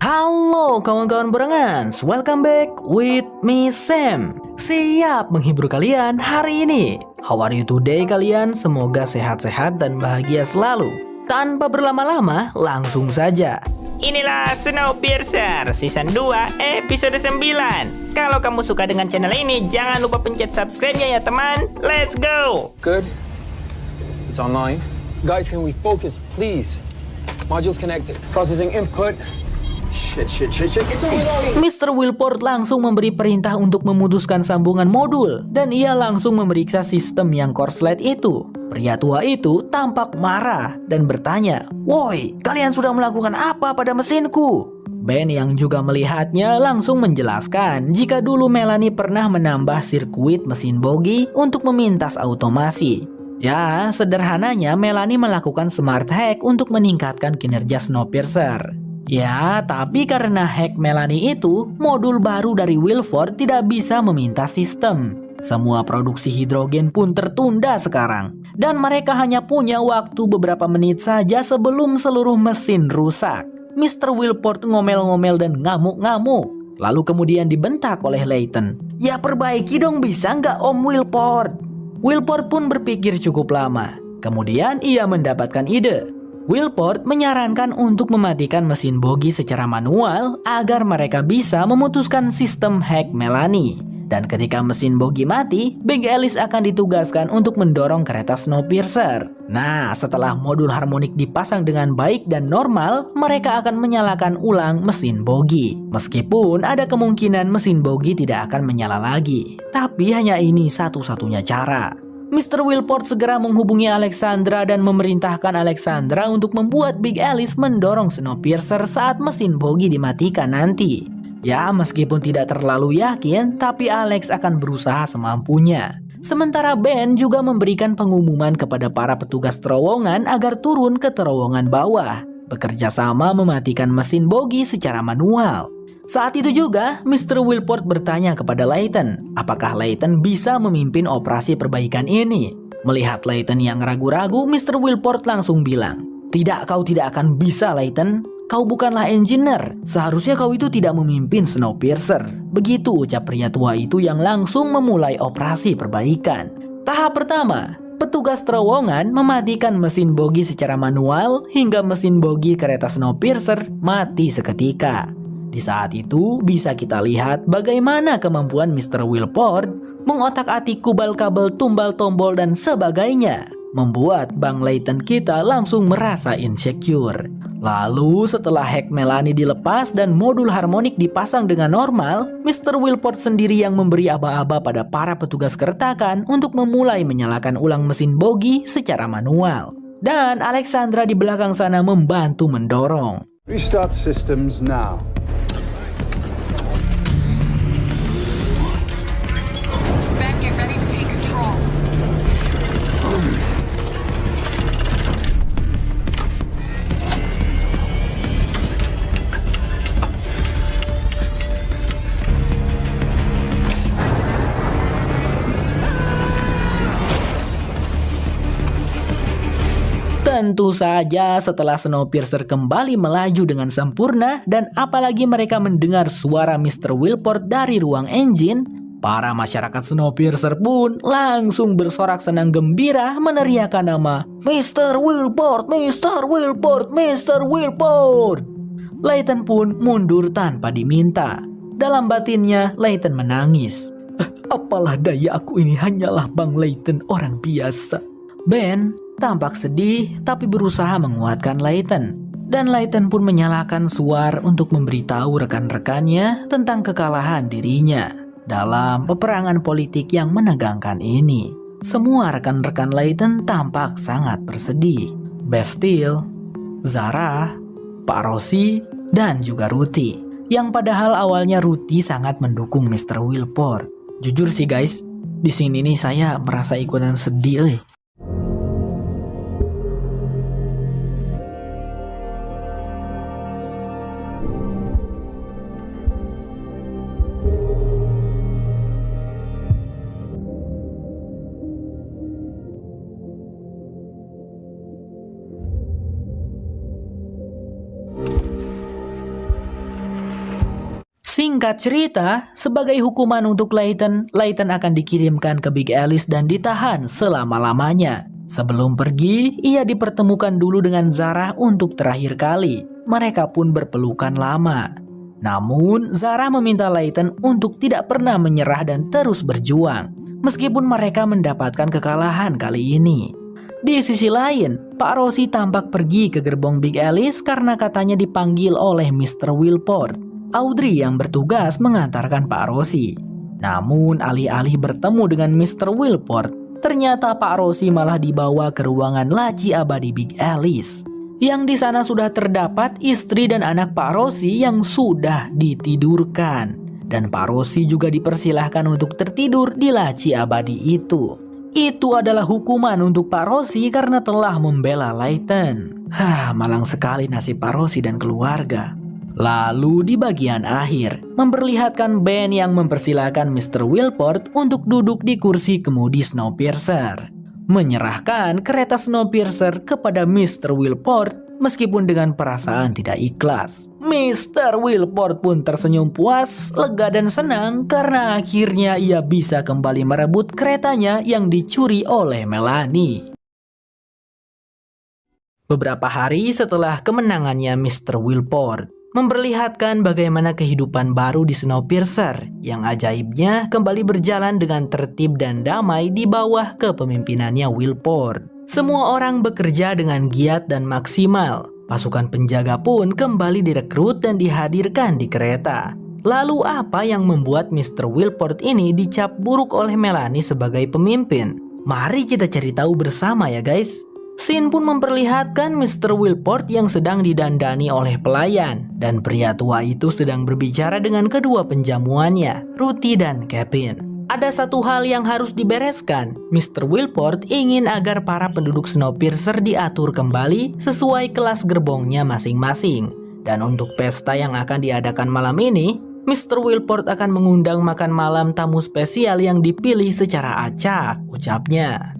Halo kawan-kawan berengans, welcome back with me Sam. Siap menghibur kalian hari ini. How are you today kalian? Semoga sehat-sehat dan bahagia selalu. Tanpa berlama-lama, langsung saja. Inilah Snowpiercer Season 2 episode 9. Kalau kamu suka dengan channel ini, jangan lupa pencet subscribe-nya ya teman. Let's go! Good. It's online. Guys, can we focus, please? Modules connected. Processing input. Shit. Mr. Wilport langsung memberi perintah untuk memutuskan sambungan modul dan ia langsung memeriksa sistem yang korslet itu. Pria tua itu tampak marah dan bertanya, "Woi, kalian sudah melakukan apa pada mesinku?" Ben yang juga melihatnya langsung menjelaskan jika dulu Melanie pernah menambah sirkuit mesin bogi untuk memintas automasi. Ya, sederhananya Melanie melakukan smart hack untuk meningkatkan kinerja Snowpiercer. Ya, tapi karena hack Melanie itu, modul baru dari Wilford tidak bisa memintas sistem. Semua produksi hidrogen pun tertunda sekarang. Dan mereka hanya punya waktu beberapa menit saja sebelum seluruh mesin rusak. Mr. Wilport ngomel-ngomel dan ngamuk-ngamuk. Lalu kemudian dibentak oleh Layton. "Ya perbaiki dong, bisa nggak Om Wilport?" Wilport pun berpikir cukup lama. Kemudian ia mendapatkan ide. Wilport menyarankan untuk mematikan mesin bogi secara manual agar mereka bisa memutuskan sistem hack Melanie. Dan ketika mesin bogi mati, Big Alice akan ditugaskan untuk mendorong kereta Snowpiercer. Nah, setelah modul harmonik dipasang dengan baik dan normal, mereka akan menyalakan ulang mesin bogi. Meskipun ada kemungkinan mesin bogi tidak akan menyala lagi. Tapi hanya ini satu-satunya cara. Mr. Wilport segera menghubungi Alexandra dan memerintahkan Alexandra untuk membuat Big Alice mendorong Snowpiercer saat mesin bogi dimatikan nanti. Ya, meskipun tidak terlalu yakin, tapi Alex akan berusaha semampunya. Sementara Ben juga memberikan pengumuman kepada para petugas terowongan agar turun ke terowongan bawah, bekerja sama mematikan mesin bogi secara manual. Saat itu juga, Mr. Wilport bertanya kepada Layton, apakah Layton bisa memimpin operasi perbaikan ini. Melihat Layton yang ragu-ragu, Mr. Wilport langsung bilang, kau tidak akan bisa Layton. Kau bukanlah engineer, seharusnya kau itu tidak memimpin Snowpiercer." Begitu ucap pria tua itu yang langsung memulai operasi perbaikan. Tahap pertama, petugas terowongan mematikan mesin bogi secara manual hingga mesin bogi kereta Snowpiercer mati seketika. Di saat itu bisa kita lihat bagaimana kemampuan Mr. Wilport mengotak-atik kubal kabel, tumbal tombol dan sebagainya, membuat Bang Layton kita langsung merasa insecure. Lalu setelah hack Melanie dilepas dan modul harmonik dipasang dengan normal, Mr. Wilport sendiri yang memberi aba-aba pada para petugas keretakan untuk memulai menyalakan ulang mesin bogi secara manual. Dan Alexandra di belakang sana membantu mendorong. Restart systems now. Ben, get ready to take control. Tentu saja setelah Snowpiercer kembali melaju dengan sempurna dan apalagi mereka mendengar suara Mr. Wilport dari ruang engine, para masyarakat Snowpiercer pun langsung bersorak senang gembira meneriakkan nama Mr. Wilport, Mr. Wilport, Mr. Wilport. Layton pun mundur tanpa diminta. Dalam batinnya, Layton menangis. Apalah daya aku ini hanyalah Bang Layton orang biasa." Ben tampak sedih tapi berusaha menguatkan Layton. Dan Layton pun menyalakan suar untuk memberitahu rekan-rekannya tentang kekalahan dirinya dalam peperangan politik yang menegangkan ini. Semua rekan-rekan Layton tampak sangat bersedih. Bastille, Zara, Pak Rossi, dan juga Ruthie. Yang padahal awalnya Ruthie sangat mendukung Mr. Wilport. Jujur sih guys, di sini nih saya merasa ikutan sedih. Singkat cerita, sebagai hukuman untuk Layton akan dikirimkan ke Big Alice dan ditahan selama-lamanya. Sebelum pergi, ia dipertemukan dulu dengan Zarah untuk terakhir kali. Mereka pun berpelukan lama. Namun, Zarah meminta Layton untuk tidak pernah menyerah dan terus berjuang, meskipun mereka mendapatkan kekalahan kali ini. Di sisi lain, Pak Rossi tampak pergi ke gerbong Big Alice karena katanya dipanggil oleh Mr. Wilport. Audrey yang bertugas mengantarkan Pak Rossi. Namun, alih-alih bertemu dengan Mr. Wilport, ternyata Pak Rossi malah dibawa ke ruangan laci abadi Big Alice. Yang di sana sudah terdapat istri dan anak Pak Rossi yang sudah ditidurkan. Dan Pak Rossi juga dipersilahkan untuk tertidur di laci abadi itu. Itu adalah hukuman untuk Pak Rossi karena telah membela Layton. Malang sekali nasib Pak Rossi dan keluarga. Lalu di bagian akhir, memperlihatkan Ben yang mempersilahkan Mr. Wilport untuk duduk di kursi kemudi Snowpiercer. Menyerahkan kereta Snowpiercer kepada Mr. Wilport meskipun dengan perasaan tidak ikhlas. Mr. Wilport pun tersenyum puas, lega dan senang karena akhirnya ia bisa kembali merebut keretanya yang dicuri oleh Melanie. Beberapa hari setelah kemenangannya Mr. Wilport, memperlihatkan bagaimana kehidupan baru di Snowpiercer yang ajaibnya kembali berjalan dengan tertib dan damai di bawah kepemimpinannya Wilport. Semua orang bekerja dengan giat dan maksimal. Pasukan penjaga pun kembali direkrut dan dihadirkan di kereta. Lalu apa yang membuat Mr. Wilport ini dicap buruk oleh Melanie sebagai pemimpin? Mari kita cari tahu bersama ya guys. Scene pun memperlihatkan Mr. Wilport yang sedang didandani oleh pelayan dan pria tua itu sedang berbicara dengan kedua penjamuannya, Ruthie dan Kevin. Ada satu hal yang harus dibereskan. Mr. Wilport ingin agar para penduduk Snowpiercer diatur kembali sesuai kelas gerbongnya masing-masing. Dan untuk pesta yang akan diadakan malam ini, Mr. Wilport akan mengundang makan malam tamu spesial yang dipilih secara acak, ucapnya.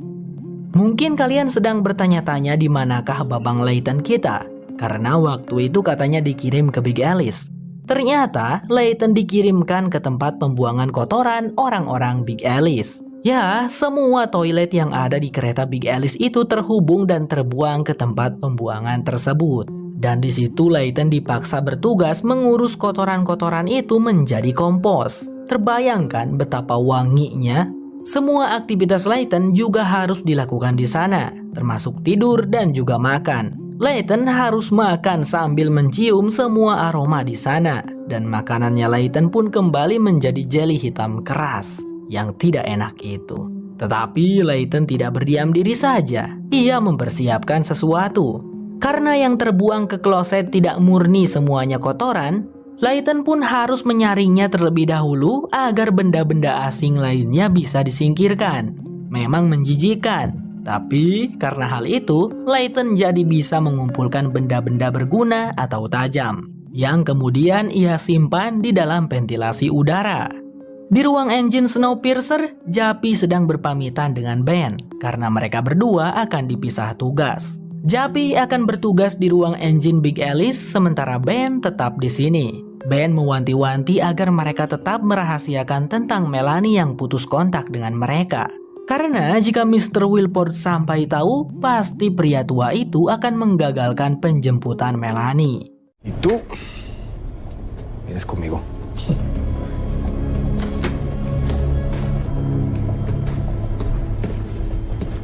Mungkin kalian sedang bertanya-tanya di manakah Babang Layton kita, karena waktu itu katanya dikirim ke Big Alice. Ternyata Layton dikirimkan ke tempat pembuangan kotoran orang-orang Big Alice. Ya, semua toilet yang ada di kereta Big Alice itu terhubung dan terbuang ke tempat pembuangan tersebut. Dan di situ Layton dipaksa bertugas mengurus kotoran-kotoran itu menjadi kompos. Terbayangkan betapa wanginya. Semua aktivitas Layton juga harus dilakukan di sana, termasuk tidur dan juga makan. Layton harus makan sambil mencium semua aroma di sana, dan makanannya Layton pun kembali menjadi jeli hitam keras yang tidak enak itu. Tetapi Layton tidak berdiam diri saja, ia mempersiapkan sesuatu. Karena yang terbuang ke kloset tidak murni semuanya kotoran, Layton pun harus menyaringnya terlebih dahulu agar benda-benda asing lainnya bisa disingkirkan. Memang menjijikkan, tapi karena hal itu, Layton jadi bisa mengumpulkan benda-benda berguna atau tajam, yang kemudian ia simpan di dalam ventilasi udara. Di ruang engine Snowpiercer, Jappy sedang berpamitan dengan Ben, karena mereka berdua akan dipisah tugas. Jappy akan bertugas di ruang engine Big Alice, sementara Ben tetap di sini. Ben mewanti-wanti agar mereka tetap merahasiakan tentang Melanie yang putus kontak dengan mereka. Karena jika Mr. Wilport sampai tahu, pasti pria tua itu akan menggagalkan penjemputan Melanie. ¿Y tú? Vienes conmigo.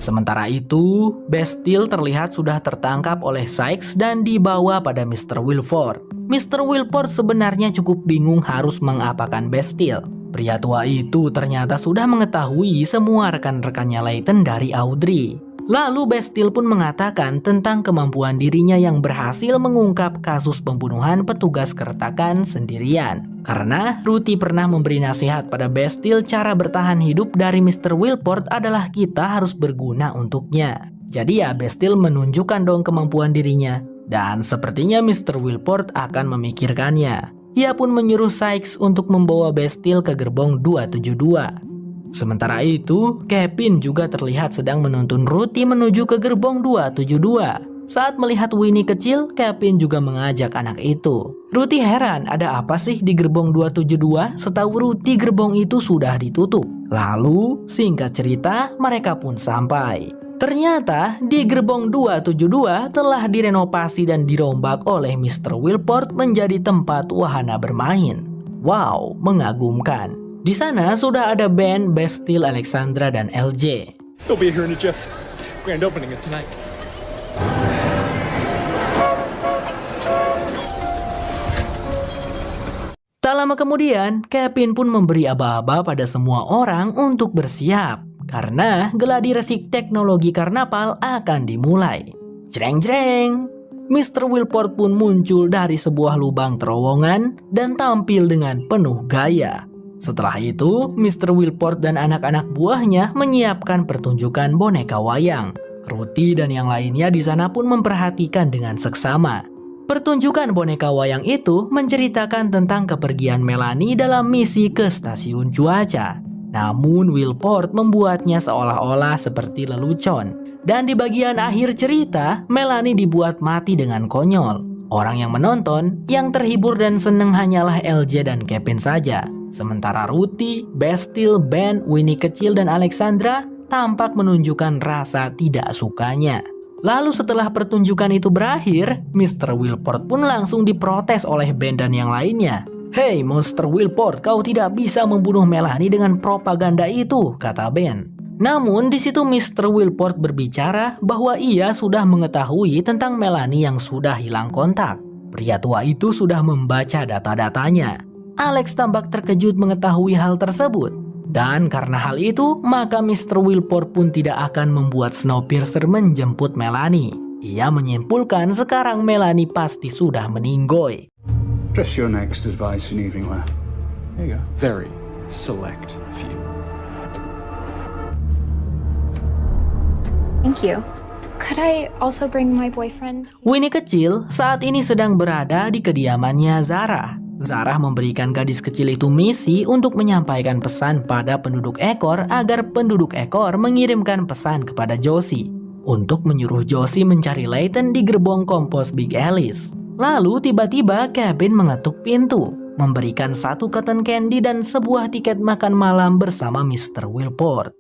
Sementara itu, Bastille terlihat sudah tertangkap oleh Sykes dan dibawa pada Mr. Wilport. Mr. Wilport sebenarnya cukup bingung harus mengapakan Bastille. Pria tua itu ternyata sudah mengetahui semua rekan-rekannya Layton dari Audrey. Lalu Bastille pun mengatakan tentang kemampuan dirinya yang berhasil mengungkap kasus pembunuhan petugas keretakan sendirian. Karena Ruthie pernah memberi nasihat pada Bastille cara bertahan hidup dari Mr. Wilport adalah kita harus berguna untuknya. Jadi ya Bastille menunjukkan dong kemampuan dirinya. Dan sepertinya Mr. Wilport akan memikirkannya. Ia pun menyuruh Sykes untuk membawa Bastille ke gerbong 272. Sementara itu, Kevin juga terlihat sedang menuntun Ruthie menuju ke gerbong 272. Saat melihat Winnie kecil, Kevin juga mengajak anak itu. Ruthie heran ada apa sih di gerbong 272. Setahu Ruthie gerbong itu sudah ditutup. Lalu singkat cerita mereka pun sampai. Ternyata di gerbong 272 telah direnovasi dan dirombak oleh Mr. Wilport menjadi tempat wahana bermain. Wow, mengagumkan. Di sana sudah ada Ben, Bastille, Alexandra, dan LJ. They'll be here in a jiff. Grand opening is tonight. Tak lama kemudian, Kevin pun memberi aba-aba pada semua orang untuk bersiap. Karena gladiresik teknologi karnaval akan dimulai. Jreng-jreng. Mr. Wilport pun muncul dari sebuah lubang terowongan dan tampil dengan penuh gaya. Setelah itu, Mr. Wilport dan anak-anak buahnya menyiapkan pertunjukan boneka wayang. Ruthie dan yang lainnya di sana pun memperhatikan dengan seksama. Pertunjukan boneka wayang itu menceritakan tentang kepergian Melanie dalam misi ke stasiun cuaca. Namun Wilport membuatnya seolah-olah seperti lelucon. Dan di bagian akhir cerita, Melanie dibuat mati dengan konyol. Orang yang menonton, yang terhibur dan seneng hanyalah LJ dan Kevin saja. Sementara Ruthie, Bastille, Ben, Winnie kecil dan Alexandra tampak menunjukkan rasa tidak sukanya. Lalu setelah pertunjukan itu berakhir, Mr. Wilport pun langsung diprotes oleh Ben dan yang lainnya. "Hei Mr. Wilport, kau tidak bisa membunuh Melanie dengan propaganda itu," kata Ben. Namun di situ Mr. Wilport berbicara bahwa ia sudah mengetahui tentang Melanie yang sudah hilang kontak. Pria tua itu sudah membaca data-datanya. Alex tampak terkejut mengetahui hal tersebut. Dan karena hal itu, maka Mr. Wilport pun tidak akan membuat Snowpiercer menjemput Melanie. Ia menyimpulkan sekarang Melanie pasti sudah meninggoy. Just your next advice in evening wear. There you go. Very select few. Thank you. Could I also bring my boyfriend? Winnie kecil saat ini sedang berada di kediamannya Zara. Zara memberikan gadis kecil itu misi untuk menyampaikan pesan pada penduduk ekor agar penduduk ekor mengirimkan pesan kepada Josie untuk menyuruh Josie mencari Layton di gerbong kompos Big Alice. Lalu tiba-tiba Kevin mengetuk pintu, memberikan satu cotton candy dan sebuah tiket makan malam bersama Mr. Wilport.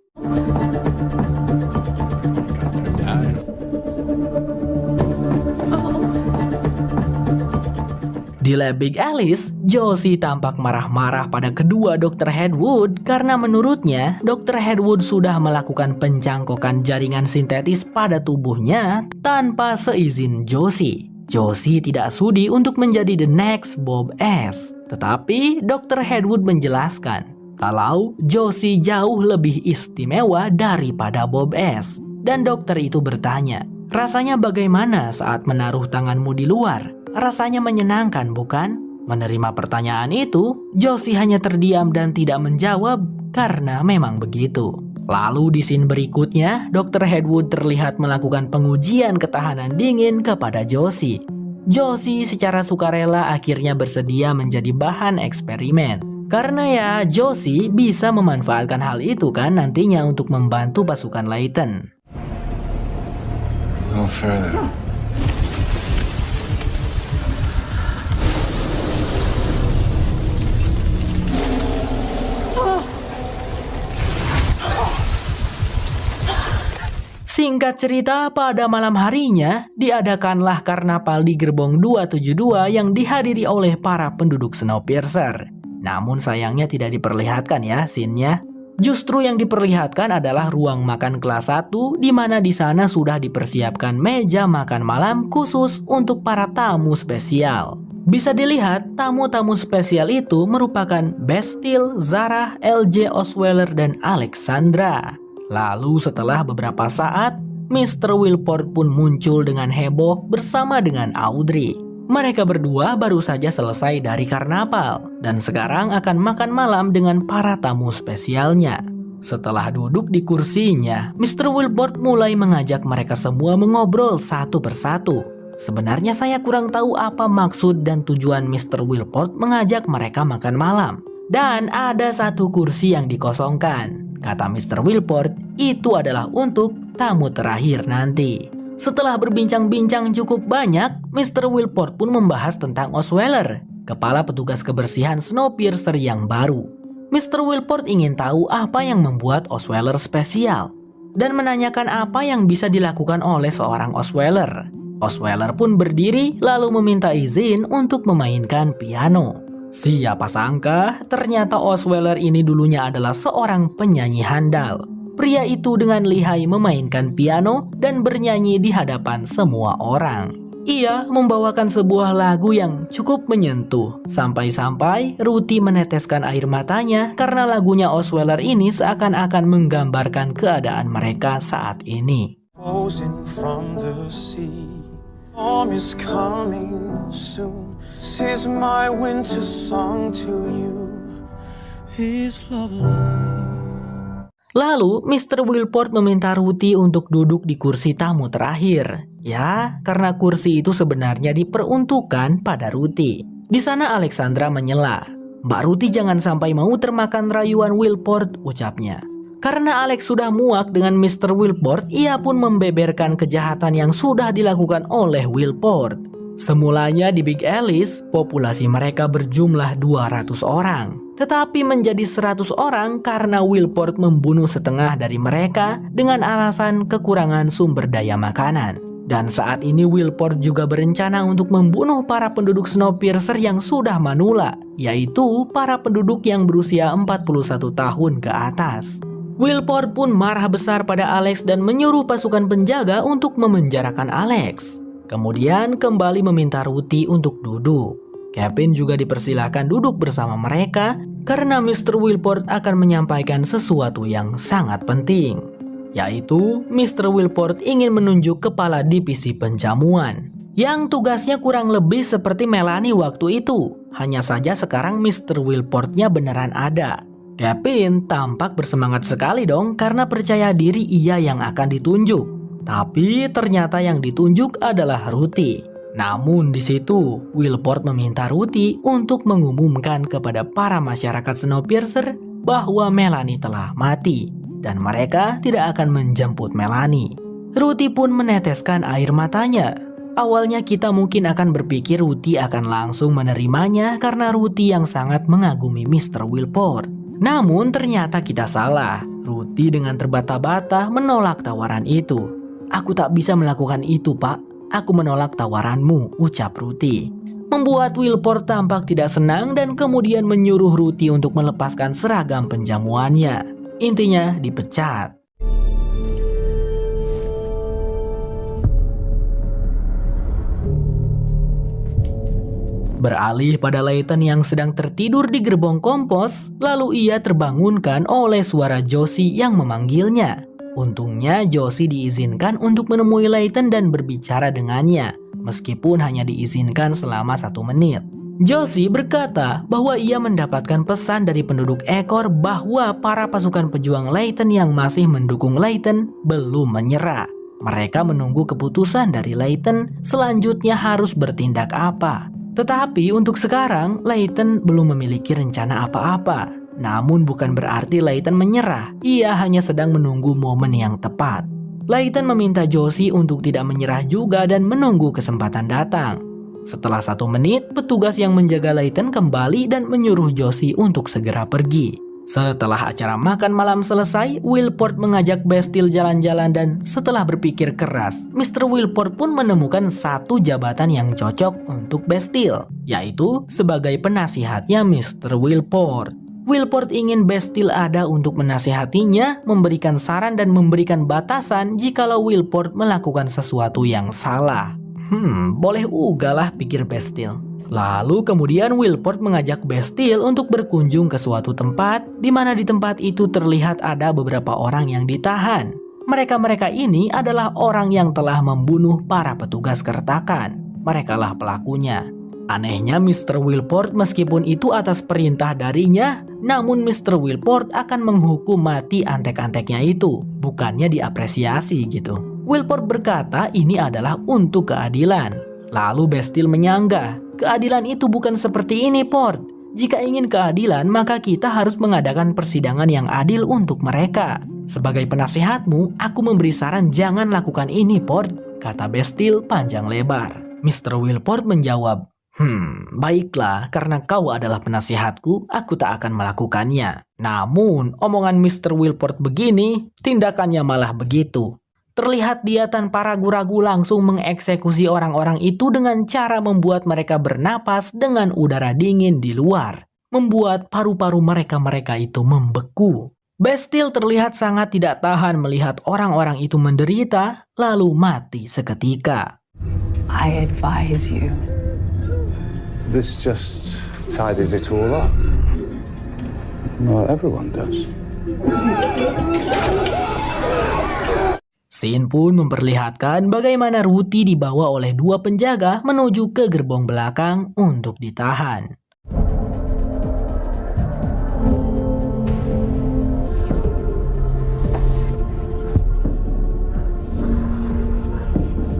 Di lab Big Alice, Josie tampak marah-marah pada kedua Dr. Hedwood karena menurutnya Dr. Hedwood sudah melakukan pencangkokan jaringan sintetis pada tubuhnya tanpa seizin Josie. Josie tidak sudi untuk menjadi the next Bob S. Tetapi Dr. Hedwood menjelaskan kalau Josie jauh lebih istimewa daripada Bob S. Dan dokter itu bertanya, "Rasanya bagaimana saat menaruh tanganmu di luar? Rasanya menyenangkan, bukan?" Menerima pertanyaan itu, Josie hanya terdiam dan tidak menjawab karena memang begitu. Lalu di scene berikutnya, Dr. Hedwood terlihat melakukan pengujian ketahanan dingin kepada Josie. Josie secara sukarela akhirnya bersedia menjadi bahan eksperimen. Karena ya, Josie bisa memanfaatkan hal itu kan nantinya untuk membantu pasukan Layton. No further. Singkat cerita, pada malam harinya diadakanlah karnaval di gerbong 272 yang dihadiri oleh para penduduk Snowpiercer. Namun sayangnya tidak diperlihatkan ya scene-nya. Justru yang diperlihatkan adalah ruang makan kelas 1 di mana di sana sudah dipersiapkan meja makan malam khusus untuk para tamu spesial. Bisa dilihat tamu-tamu spesial itu merupakan Bastille, Zara, LJ Osweiler dan Alexandra. Lalu setelah beberapa saat, Mr. Wilport pun muncul dengan heboh bersama dengan Audrey. Mereka berdua baru saja selesai dari karnaval dan sekarang akan makan malam dengan para tamu spesialnya. Setelah duduk di kursinya, Mr. Wilport mulai mengajak mereka semua mengobrol satu persatu. Sebenarnya saya kurang tahu apa maksud dan tujuan Mr. Wilport mengajak mereka makan malam. Dan ada satu kursi yang dikosongkan. Kata Mr. Wilport, itu adalah untuk tamu terakhir nanti. Setelah berbincang-bincang cukup banyak, Mr. Wilport pun membahas tentang Osweiler, kepala petugas kebersihan Snowpiercer yang baru. Mr. Wilport ingin tahu apa yang membuat Osweiler spesial dan menanyakan apa yang bisa dilakukan oleh seorang Osweiler. Osweiler pun berdiri lalu meminta izin untuk memainkan piano. Siapa sangka ternyata Osweiler ini dulunya adalah seorang penyanyi handal. Pria itu dengan lihai memainkan piano dan bernyanyi di hadapan semua orang. Ia membawakan sebuah lagu yang cukup menyentuh, sampai-sampai Ruthie meneteskan air matanya karena lagunya Osweiler ini seakan-akan menggambarkan keadaan mereka saat ini. Rising from the sea, storm is coming soon. This is my winter song to you. His love light. Lalu, Mr. Wilport meminta Ruthie untuk duduk di kursi tamu terakhir. Ya, karena kursi itu sebenarnya diperuntukkan pada Ruthie. Di sana Alexandra menyela. "Mbak Ruthie jangan sampai mau termakan rayuan Wilport," ucapnya. Karena Alex sudah muak dengan Mr. Wilport, ia pun membeberkan kejahatan yang sudah dilakukan oleh Wilport. Semulanya di Big Alice, populasi mereka berjumlah 200 orang. Tetapi menjadi 100 orang karena Wilport membunuh setengah dari mereka dengan alasan kekurangan sumber daya makanan. Dan saat ini Wilport juga berencana untuk membunuh para penduduk Snowpiercer yang sudah manula, yaitu para penduduk yang berusia 41 tahun ke atas. Wilport pun marah besar pada Alex dan menyuruh pasukan penjaga untuk memenjarakan Alex. Kemudian kembali meminta Ruthie untuk duduk. Kevin juga dipersilakan duduk bersama mereka karena Mr. Wilport akan menyampaikan sesuatu yang sangat penting, yaitu Mr. Wilport ingin menunjuk kepala divisi penjamuan yang tugasnya kurang lebih seperti Melanie waktu itu. Hanya saja sekarang Mr. Wilportnya beneran ada. Kevin tampak bersemangat sekali dong karena percaya diri ia yang akan ditunjuk. Tapi ternyata yang ditunjuk adalah Ruthie. Namun di situ, Wilport meminta Ruthie untuk mengumumkan kepada para masyarakat Snowpiercer bahwa Melanie telah mati dan mereka tidak akan menjemput Melanie. Ruthie pun meneteskan air matanya. Awalnya kita mungkin akan berpikir Ruthie akan langsung menerimanya karena Ruthie yang sangat mengagumi Mr. Wilport. Namun ternyata kita salah. Ruthie dengan terbata-bata menolak tawaran itu. "Aku tak bisa melakukan itu, Pak. Aku menolak tawaranmu," ucap Ruthie. Membuat Wilport tampak tidak senang dan kemudian menyuruh Ruthie untuk melepaskan seragam penjamuannya. Intinya dipecat. Beralih pada Layton yang sedang tertidur di gerbong kompos, lalu ia terbangunkan oleh suara Josie yang memanggilnya. Untungnya Josie diizinkan untuk menemui Layton dan berbicara dengannya, meskipun hanya diizinkan selama 1 menit. Josie berkata bahwa ia mendapatkan pesan dari penduduk Ekor bahwa para pasukan pejuang Layton yang masih mendukung Layton belum menyerah. Mereka menunggu keputusan dari Layton selanjutnya harus bertindak apa. Tetapi untuk sekarang Layton belum memiliki rencana apa-apa. Namun bukan berarti Layton menyerah, ia hanya sedang menunggu momen yang tepat. Layton meminta Josie untuk tidak menyerah juga dan menunggu kesempatan datang. Setelah 1 menit, petugas yang menjaga Layton kembali dan menyuruh Josie untuk segera pergi. Setelah acara makan malam selesai, Wilport mengajak Bastille jalan-jalan dan setelah berpikir keras, Mr. Wilport pun menemukan satu jabatan yang cocok untuk Bastille, yaitu sebagai penasihatnya Mr. Wilport. Wilport ingin Bastille ada untuk menasihatinya, memberikan saran dan memberikan batasan jikalau Wilport melakukan sesuatu yang salah. Boleh ugalah, pikir Bastille. Lalu kemudian Wilport mengajak Bastille untuk berkunjung ke suatu tempat, di mana di tempat itu terlihat ada beberapa orang yang ditahan. Mereka-mereka ini adalah orang yang telah membunuh para petugas keretakan. Merekalah pelakunya. Anehnya Mr. Wilport meskipun itu atas perintah darinya, namun Mr. Wilport akan menghukum mati antek-anteknya itu, bukannya diapresiasi gitu. Wilport berkata ini adalah untuk keadilan. Lalu Bastille menyanggah, keadilan itu bukan seperti ini, Port. Jika ingin keadilan, maka kita harus mengadakan persidangan yang adil untuk mereka. Sebagai penasehatmu, aku memberi saran jangan lakukan ini, Port, kata Bastille panjang lebar. Mr. Wilport menjawab, baiklah, karena kau adalah penasihatku, aku tak akan melakukannya. Namun, omongan Mr. Wilport begini, tindakannya malah begitu. Terlihat dia tanpa ragu-ragu langsung mengeksekusi orang-orang itu dengan cara membuat mereka bernapas dengan udara dingin di luar, membuat paru-paru mereka itu membeku. Bastille terlihat sangat tidak tahan melihat orang-orang itu menderita, lalu mati seketika. I advise you. This just tidies it all up. Well, everyone does. Scene pun memperlihatkan bagaimana Ruthie dibawa oleh dua penjaga menuju ke gerbong belakang untuk ditahan.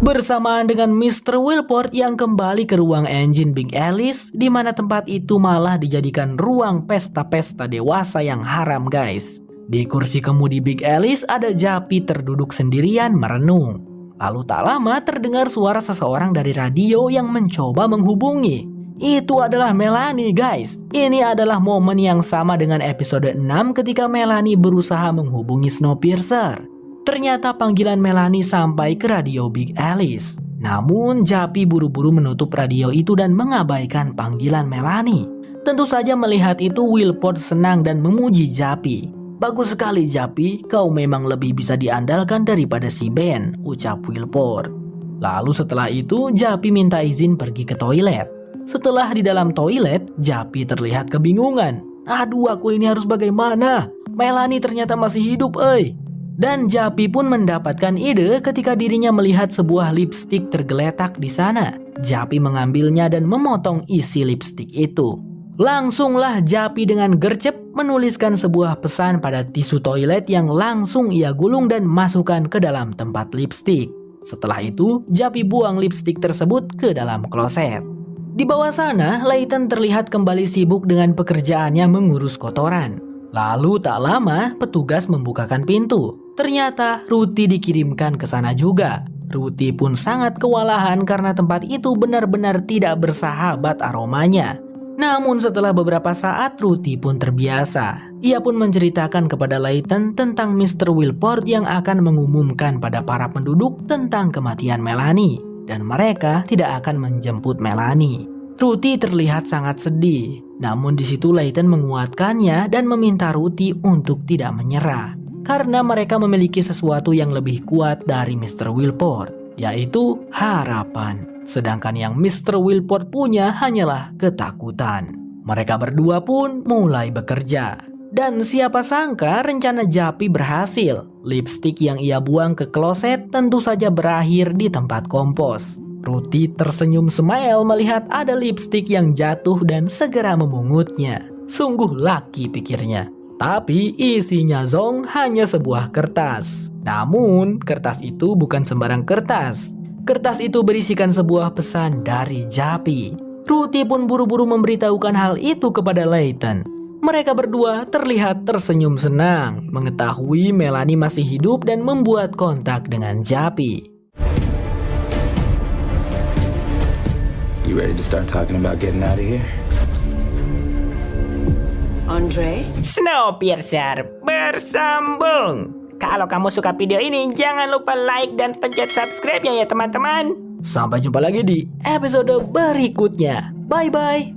Bersamaan dengan Mr. Wilport yang kembali ke ruang engine Big Alice, di mana tempat itu malah dijadikan ruang pesta-pesta dewasa yang haram, guys. Di kursi kemudi Big Alice ada Jappy terduduk sendirian merenung. Lalu tak lama terdengar suara seseorang dari radio yang mencoba menghubungi. Itu adalah Melanie, guys. Ini adalah momen yang sama dengan episode 6 ketika Melanie berusaha menghubungi Snowpiercer. Ternyata panggilan Melanie sampai ke radio Big Alice. Namun Jappy buru-buru menutup radio itu dan mengabaikan panggilan Melanie. Tentu saja melihat itu Wilport senang dan memuji Jappy. Bagus sekali Jappy, kau memang lebih bisa diandalkan daripada si Ben, ucap Wilport. Lalu setelah itu Jappy minta izin pergi ke toilet. Setelah di dalam toilet, Jappy terlihat kebingungan. Aduh, aku ini harus bagaimana? Melanie ternyata masih hidup, Dan Jappy pun mendapatkan ide ketika dirinya melihat sebuah lipstik tergeletak di sana. Jappy mengambilnya dan memotong isi lipstik itu. Langsunglah Jappy dengan gercep menuliskan sebuah pesan pada tisu toilet yang langsung ia gulung dan masukkan ke dalam tempat lipstik. Setelah itu, Jappy buang lipstik tersebut ke dalam kloset. Di bawah sana, Layton terlihat kembali sibuk dengan pekerjaannya mengurus kotoran. Lalu tak lama, petugas membukakan pintu. Ternyata Ruthie dikirimkan ke sana juga. Ruthie pun sangat kewalahan karena tempat itu benar-benar tidak bersahabat aromanya. Namun setelah beberapa saat Ruthie pun terbiasa. Ia pun menceritakan kepada Layton tentang Mr. Wilport yang akan mengumumkan pada para penduduk tentang kematian Melanie. Dan mereka tidak akan menjemput Melanie. Ruthie terlihat sangat sedih. Namun di situ Layton menguatkannya dan meminta Ruthie untuk tidak menyerah. Karena mereka memiliki sesuatu yang lebih kuat dari Mr. Wilport, yaitu harapan. Sedangkan yang Mr. Wilport punya hanyalah ketakutan. Mereka berdua pun mulai bekerja. Dan siapa sangka rencana Jappy berhasil. Lipstik yang ia buang ke kloset tentu saja berakhir di tempat kompos. Ruthie tersenyum smile melihat ada lipstik yang jatuh dan segera memungutnya. Sungguh laki pikirnya. Tapi isinya Zong hanya sebuah kertas. Namun kertas itu bukan sembarang kertas. Kertas itu berisikan sebuah pesan dari Jappy. Ruthie pun buru-buru memberitahukan hal itu kepada Layton. Mereka berdua terlihat tersenyum senang mengetahui Melanie masih hidup dan membuat kontak dengan Jappy. You ready to start talking about getting out of here? Andre? Snowpiercer bersambung. Kalau kamu suka video ini, jangan lupa like dan pencet subscribe-nya ya teman-teman. Sampai jumpa lagi di episode berikutnya. Bye-bye.